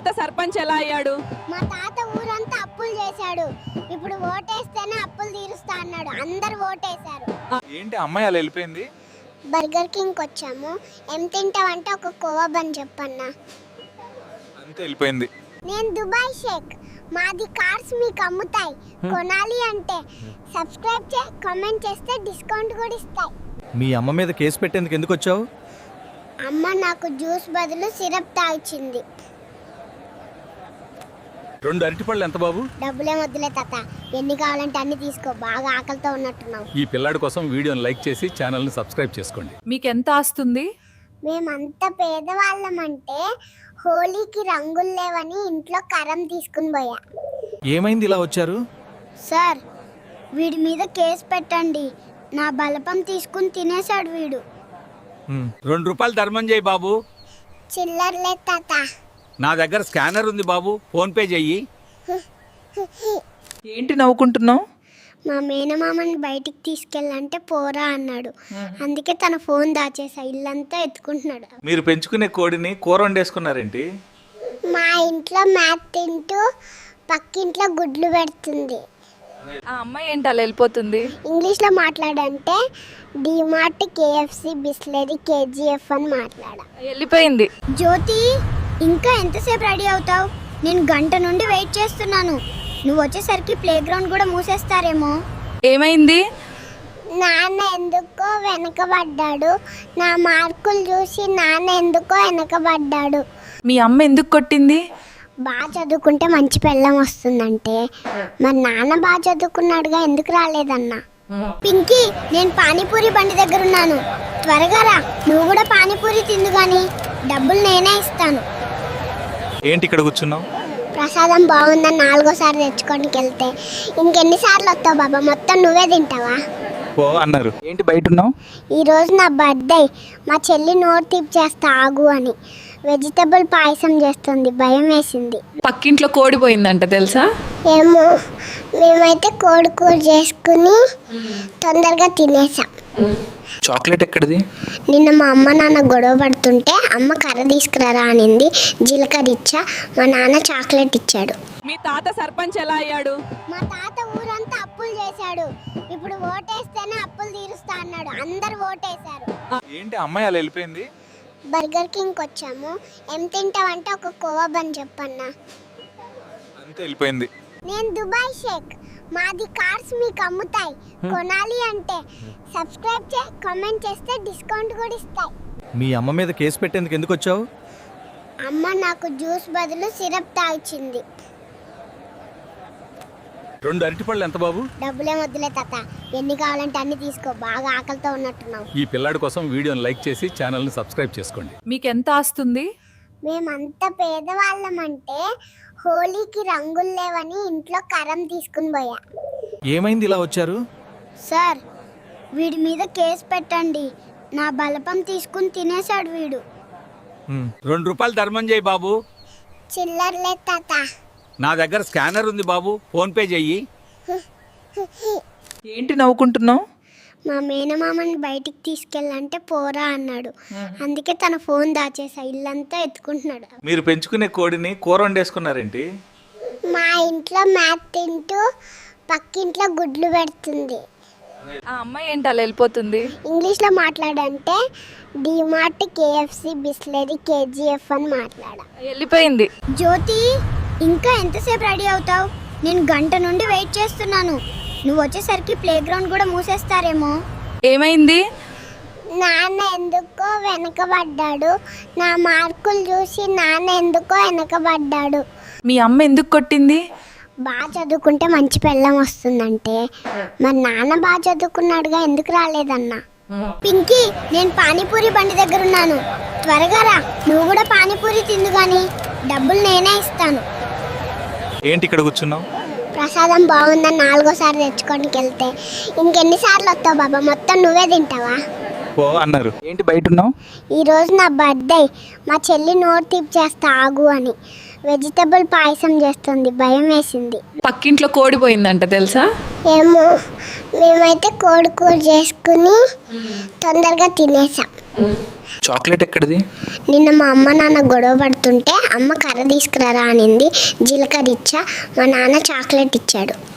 తాత సర్పంచ్ ఎలా అయ్యాడు? మా తాత ఊరంతా అప్పులు చేశాడు. ఇప్పుడు ఓటేస్తేనే అప్పులు తీరుస్తా అన్నాడు. అందరు ఓటేశారు. ఏంటి అమ్మాయి అలా వెళ్ళిపోయింది? బర్గర్ కింగ్ వచ్చాము. ఏం తింటావంటే ఒక కోవా బన్ చెప్పన్నా. అంతే వెళ్ళిపోయింది. నేను దుబాయ్ షేక్. మాది కార్స్ మీకు అమ్ముతాయి. కొనాలి అంటే సబ్స్క్రైబ్ కామెంట్ చేస్తే డిస్కౌంట్ కూడా ఇస్తాయి. మీ అమ్మ మీద కేసు పెట్టేందుకు ఎందుకు వచ్చావు? అమ్మ నాకు జ్యూస్ బదులు సిరప్ తాగిచ్చింది. 2 అరటిపళ్ళు ఎంత బాబు? డబ్బులే వద్దులే తాత, ఎన్ని కావాలంటే అన్ని తీసుకో. బాగా ఆకలితో ఉన్నట్టున్నావు. ఈ పిల్లాడి కోసం వీడియోని లైక్ చేసి ఛానల్ని సబ్స్క్రైబ్ చేసుకోండి. మీకు ఎంత ఆస్తుంది? మేమంత పేదవాళ్ళమంటే హోలీకి రంగులు లేవని ఇంట్లో కరం తీసుకుని పోయా. ఏమైంది ఇలా వచ్చారు? సార్, వీడి మీద కేసు పెట్టండి. నా బలపం తీసుకుని తినేశాడు వీడు. 2 రూపాయలు ధర్మం చేయి బాబు. చిల్లర్లే తాత. నా దగ్గర స్కానర్ ఉంది బాబు, ఫోన్ పే చెయ్యి. ఏంటి నవ్వుకుంటున్నావు? మా మేనమామని బయటికి తీసుకెళ్ళంటే పోరా అన్నాడు. అందుకే తన ఫోన్ దాచేసా. ఇల్లంతా ఎత్తుకుంటున్నాడు. మీరు పెంచుకునే కోడిని కూర వండేసుకున్నారేంటి? మా ఇంట్లో మ్యాథ్ తింటూ పక్కింట్లో గుడ్లు పెడుతుంది. ఆ అమ్మాయి ఏంటి అలా వెళ్ళిపోతుంది? ఇంగ్లీష్లో మాట్లాడంటే డిమార్ట్, కేఎఫ్సి, బిస్లరీ, కేజీఎఫ్ అని మాట్లాడా. వెళ్ళిపోయింది. జ్యోతి, ఇంకా ఎంతసేపు రెడీ అవుతావు? నేను గంట నుండి వెయిట్ చేస్తున్నాను. నువ్వు వచ్చేసరికి ప్లే గ్రౌండ్ కూడా మూసేస్తారేమో. ఏమైంది? నాన్న ఎందుకో వెనకబడ్డాడు. నా మార్కులు చూసి నాన్న ఎందుకో వెనకబడ్డాడు. మీ అమ్మ ఎందుకు కొట్టింది? బాగా చదువుకుంటే మంచి పెళ్ళం వస్తుందంటే. మరి నాన్న బాగా చదువుకున్నాడుగా, ఎందుకు రాలేదన్నా? పింకీ, నేను పానీపూరి బండి దగ్గర ఉన్నాను. త్వరగా రా. నువ్వు కూడా పానీపూరి తిందు కానీ డబ్బులు నేనే ఇస్తాను. ఏంటి ఇక్కడ కూర్చున్నావు? ప్రసాదం బాగుందని 4గోసారి తెచ్చుకోనికి వెళ్తే ఇంకెన్నిసార్లు వస్తావు బాబా? మొత్తం నువ్వే తింటావా? పో అన్నారు. ఏంటి బయట ఉన్నావు? ఈరోజు నా బర్త్డే. మా చెల్లి నోరు తీపి చేస్తా ఆగు అని వెజిటబుల్ పాయసం చేస్తుంది. భయం వేసింది. పక్కింట్లో కోడి పోయిందంట తెలుసా? ఏమో, మేమైతే కోడి కూర చేసుకుని తొందరగా తినేసాం. చాక్లెట్ ఎక్కడిది? నిన్న మా అమ్మ నాన్న గొడవ పడుతుంటే అమ్మ కర్ర తీసుకురారా అనింది. జీలకర్ర ఇచ్చా. మా నాన్న చాక్లెట్ ఇచ్చాడు. మీ తాత సర్పంచ్ ఎలా అయ్యాడు? మా తాత ఊరంతా అప్పులు చేశాడు. ఇప్పుడు ఓటేస్తేనే అప్పులు తీరుస్తా అన్నాడు. అందరు ఓటేశారు. ఏంటి అమ్మాయి అలా వెళ్ళిపోయింది? బర్గర్ కింగ్ వచ్చాము. ఏం తింటావంటే ఒక కోవా బన్ చెప్పన్నా. అంతే వెళ్ళిపోయింది. నేను దుబాయ్ షేక్. మాది కార్స్ మీకు అమ్ముతాయి. కొనాలి అంటే సబ్స్క్రైబ్ కామెంట్ చేస్తే డిస్కౌంట్ కూడా ఇస్తాయి. మీ అమ్మ మీద కేసు పెట్టేందుకు ఎందుకు వచ్చావు? అమ్మ నాకు జ్యూస్ బదులు సిరప్ తాగిచ్చింది. 2 అరటిపళ్ళు ఎంత బాబు? డబ్బులే వద్దులే తాత, ఎన్ని కావాలంటే అన్ని తీసుకో. బాగా ఆకలితో ఉన్నట్టున్నావు. ఈ పిల్లాడి కోసం వీడియోని లైక్ చేసి ఛానల్ని సబ్స్క్రైబ్ చేసుకోండి. మీకు ఎంత ఆస్తుంది? మేమంత పేదవాళ్ళమంటే హోలీకి రంగులు లేవని ఇంట్లో కరం తీసుకుని పోయా. ఏమైంది ఇలా వచ్చారు? సార్, వీడి మీద కేసు పెట్టండి. నా బలపం తీసుకుని తినేశాడు వీడు. 2 రూపాయలు ధర్మం చేయి బాబు. చిల్లర్లే తాత. నా దగ్గర స్కానర్ ఉంది బాబు, ఫోన్ పే చెయ్యి. ఏంటి నవ్వుకుంటున్నావు? మా మేనమామని బయటికి తీసుకెళ్ళంటే పోరా అన్నాడు. అందుకే తన ఫోన్ దాచేసా. ఇల్లంతా ఎత్తుకుంటున్నాడు. మీరు పెంచుకునే కోడిని కూర వండేసుకున్నారేంటి? మా ఇంట్లో మ్యాథ్ తింటూ పక్కింట్లో గుడ్లు పెడుతుంది. ఆ అమ్మాయి ఏంటి అలా వెళ్ళిపోతుంది? ఇంగ్లీష్లో మాట్లాడంటే డిమార్ట్, కేఎఫ్సి, బిస్లరీ, కేజీఎఫ్ అని మాట్లాడా. వెళ్ళిపోయింది. జ్యోతి, ఇంకా ఎంతసేపు రెడీ అవుతావు? నేను గంట నుండి వెయిట్ చేస్తున్నాను. నువ్వు వచ్చేసరికి ప్లే గ్రౌండ్ కూడా మూసేస్తారేమో. ఏమైంది? నాన్న ఎందుకో వెనకబడ్డాడు. నా మార్కులు చూసి నాన్న ఎందుకో వెనకబడ్డాడు. మీ అమ్మ ఎందుకు కొట్టింది? బాగా చదువుకుంటే మంచి పెళ్ళం వస్తుందంటే. మరి నాన్న బాగా చదువుకున్నాడుగా, ఎందుకు రాలేదన్నా? పింకీ, నేను పానీపూరి బండి దగ్గర ఉన్నాను. త్వరగా రా. నువ్వు కూడా పానీపూరి తిందు కానీ డబ్బులు నేనే ఇస్తాను. ఏంటి ఇక్కడ కూర్చున్నావు? ప్రసాదం బాగుందని 4గోసారి తెచ్చుకోనికి వెళ్తే ఇంకెన్నిసార్లు వస్తావు బాబా? మొత్తం నువ్వే తింటావా? పో అన్నారు. ఏంటి బయట ఉన్నావు? ఈరోజు నా బర్త్డే. మా చెల్లి నోరు తీపి చేస్తా ఆగు అని వెజిటబుల్ పాయసం చేస్తుంది. భయం వేసింది. పక్కింట్లో కోడి పోయిందంట తెలుసా? ఏమో, మేమైతే కోడి కూర చేసుకుని తొందరగా తినేసాం. చాక్లెట్ ఎక్కడిది? నిన్న మా అమ్మ నాన్న గొడవ పడుతుంటే అమ్మ కర్ర తీసుకురారా అనింది, జీలకర్ర ఇచ్చా, మా నాన్న చాక్లెట్ ఇచ్చాడు.